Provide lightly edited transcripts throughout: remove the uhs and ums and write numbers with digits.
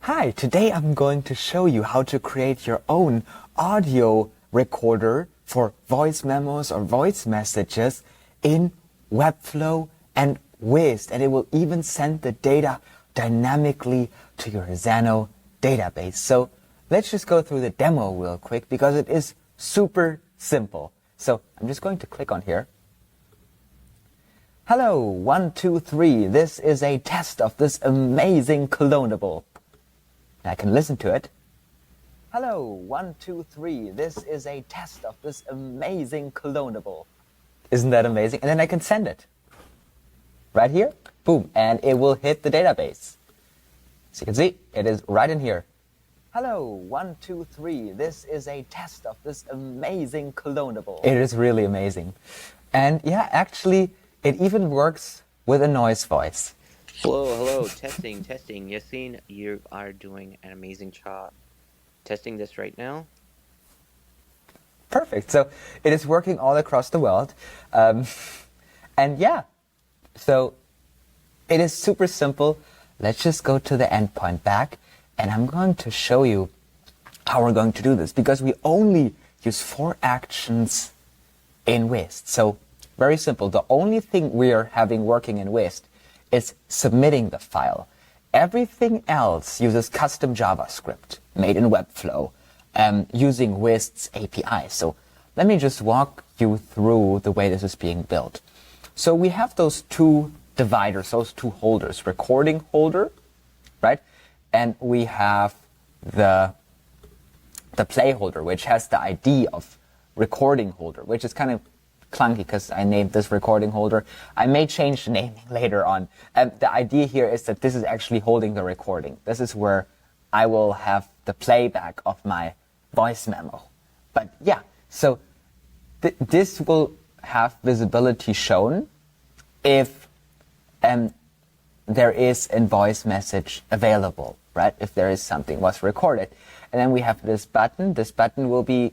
Hi, today I'm going to show you how to create your own audio recorder for voice memos or voice messages in Webflow and Wized, and it will even send the data dynamically to your Xano database. So let's just go through the demo real quick because it is super simple. So I'm just going to click on here. Hello, 1, 2, 3. This is a test of this amazing clonable. And I can listen to it. Hello, 1, 2, 3. This is a test of this amazing clonable. Isn't that amazing? And then I can send it. Right here, boom, and it will hit the database. So you can see, it is right in here. Hello, 1, 2, 3. This is a test of this amazing clonable. It is really amazing. And yeah, actually, it even works with a noise voice. Hello, testing. Yassine, you are doing an amazing job. Testing this right now. Perfect. So it is working all across the world. And yeah, so it is super simple. Let's just go to the endpoint back, and I'm going to show you how we're going to do this because we only use 4 actions in Wized. So very simple. The only thing we are having working in Wized is submitting the file. Everything else uses custom JavaScript made in Webflow using Wized's API. So let me just walk you through the way this is being built. So we have those 2 dividers, those 2 holders, recording holder, right? And we have the play holder, which has the ID of recording holder, which is kind of clunky because I named this recording holder. I may change the naming later on. The idea here is that this is actually holding the recording. This is where I will have the playback of my voice memo. But yeah, so this will have visibility shown if there is a voice message available, right? If there is something was recorded. And then we have this button. This button will be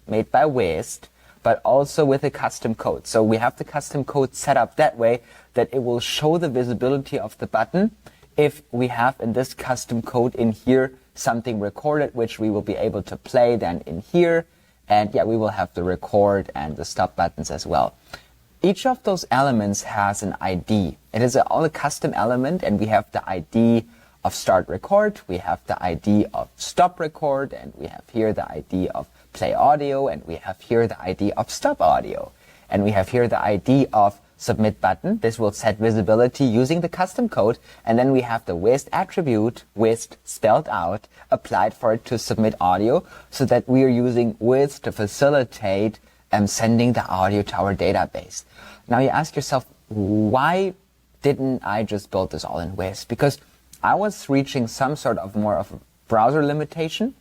made by Wized, but also with a custom code. So we have the custom code set up that way that it will show the visibility of the button if we have in this custom code in here something recorded, which we will be able to play then in here. And yeah, we will have the record and the stop buttons as well. Each of those elements has an ID. It is all a custom element, and we have the ID of start record, we have the ID of stop record, and we have here the ID of play audio, and we have here the ID of stop audio. And we have here the ID of submit button. This will set visibility using the custom code. And then we have the Wized attribute, Wized spelled out, applied for it to submit audio, so that we are using Wized to facilitate sending the audio to our database. Now you ask yourself, why didn't I just build this all in Wized? Because I was reaching some sort of more of a browser limitation.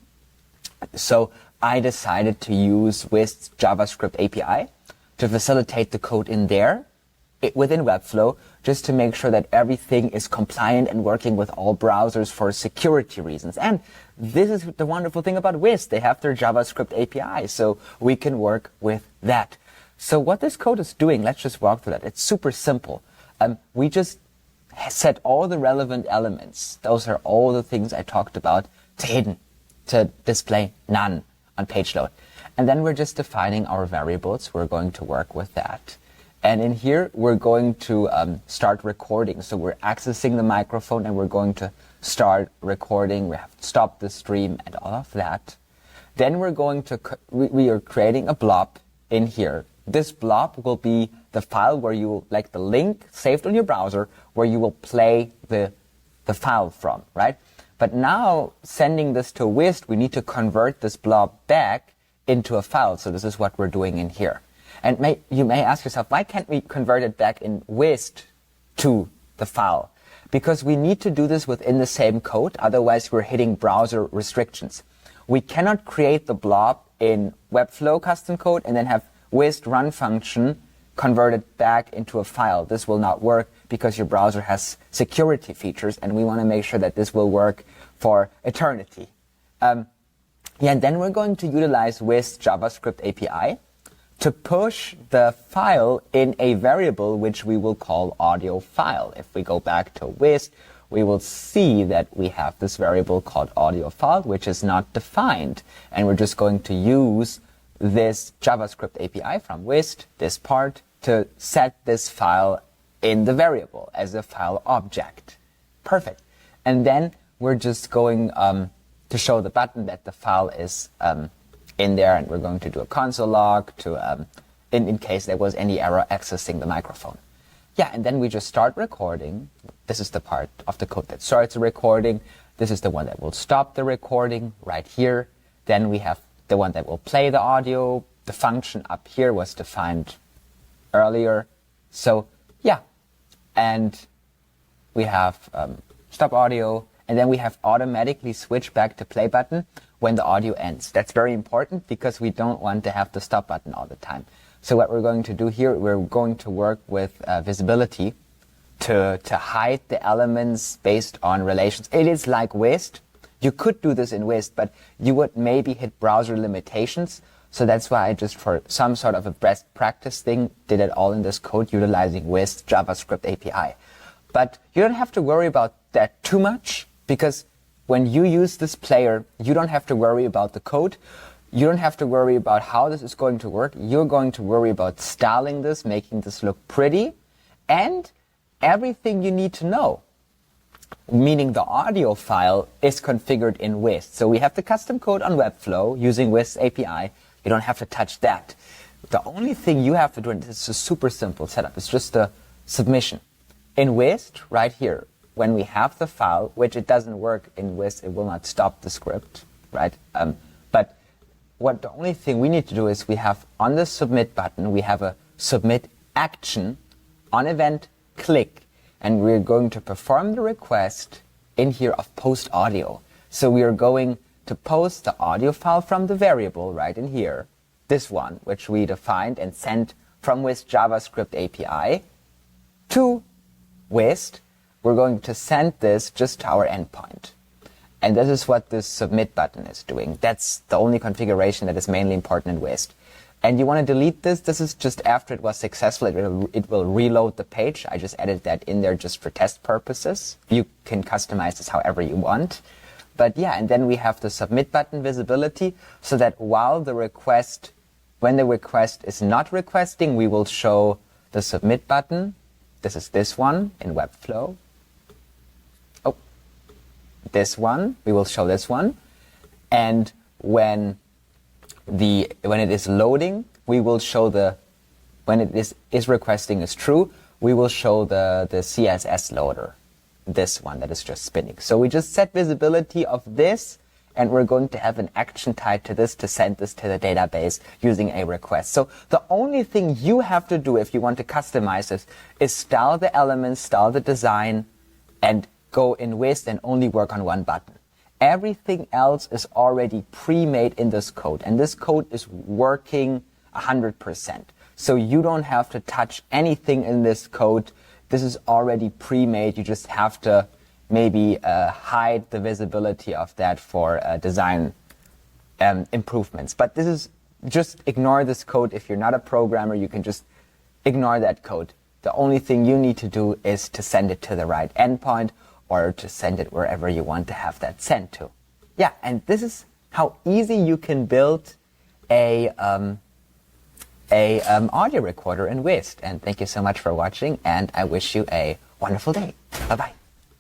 So I decided to use Wized's JavaScript API to facilitate the code in there within Webflow, just to make sure that everything is compliant and working with all browsers for security reasons. And this is the wonderful thing about Wized. They have their JavaScript API, so we can work with that. So what this code is doing, let's just walk through that. It's super simple. We just set all the relevant elements. Those are all the things I talked about to hidden, to display none on page load. And then we're just defining our variables. We're going to work with that. And in here, we're going to start recording. So we're accessing the microphone and we're going to start recording. We have to stop the stream and all of that. Then we're going to, we are creating a blob in here. This blob will be the file where you, like the link saved on your browser, where you will play the file from, right? But now, sending this to Wized, we need to convert this blob back into a file. So this is what we're doing in here. And you may ask yourself, why can't we convert it back in Wized to the file? Because we need to do this within the same code. Otherwise, we're hitting browser restrictions. We cannot create the blob in Webflow custom code and then have Wized run function converted back into a file. This will not work because your browser has security features, and we want to make sure that this will work for eternity. And then we're going to utilize Wized JavaScript API to push the file in a variable which we will call audio file. If we go back to Wized, we will see that we have this variable called audio file, which is not defined. And we're just going to use this JavaScript API from Wized, this part, to set this file in the variable as a file object. Perfect. And then we're just going to show the button that the file is in there, and we're going to do a console log to in case there was any error accessing the microphone. Yeah, and then we just start recording. This is the part of the code that starts the recording. This is the one that will stop the recording right here. Then we have the one that will play the audio. The function up here was defined earlier. So yeah, and we have stop audio, and then we have automatically switch back to play button when the audio ends. That's very important because we don't want to have the stop button all the time. So what we're going to do here, we're going to work with visibility to hide the elements based on relations. It is like Wized. You could do this in Wized, but you would maybe hit browser limitations. So that's why I just, for some sort of a best practice thing, did it all in this code utilizing Wized JavaScript API. But you don't have to worry about that too much, because when you use this player, you don't have to worry about the code. You don't have to worry about how this is going to work. You're going to worry about styling this, making this look pretty, and everything you need to know, meaning the audio file, is configured in Wized. So we have the custom code on Webflow using Wized API. You don't have to touch that. The only thing you have to do, and this is a super simple setup, is just the submission. In Wized, right here, when we have the file, which it doesn't work in Wized, it will not stop the script, right? But what the only thing we need to do is we have on the submit button, we have a submit action on event click, and we're going to perform the request in here of post audio. So we are going to post the audio file from the variable right in here, this one, which we defined and sent from Wized JavaScript API to Wized. We're going to send this just to our endpoint. And this is what this submit button is doing. That's the only configuration that is mainly important in Wized. And you want to delete this. This is just after it was successful. It will reload the page. I just added that in there just for test purposes. You can customize this however you want. But yeah, and then we have the submit button visibility, so that while the request, when the request is not requesting, we will show the submit button. This is this one in Webflow. This one, we will show this one, and when it is loading, we will show when it is requesting is true, we will show the CSS loader, this one that is just spinning. So we just set visibility of this, and we're going to have an action tied to this to send this to the database using a request. So the only thing you have to do if you want to customize this is style the elements, style the design, and go in Wized and only work on one button. Everything else is already pre-made in this code, and this code is working 100%. So you don't have to touch anything in this code. This is already pre-made. You just have to maybe hide the visibility of that for design improvements. But this is, just ignore this code. If you're not a programmer, you can just ignore that code. The only thing you need to do is to send it to the right endpoint, or to send it wherever you want to have that sent to. Yeah, and this is how easy you can build a audio recorder in Wized. And thank you so much for watching, and I wish you a wonderful day. Bye-bye.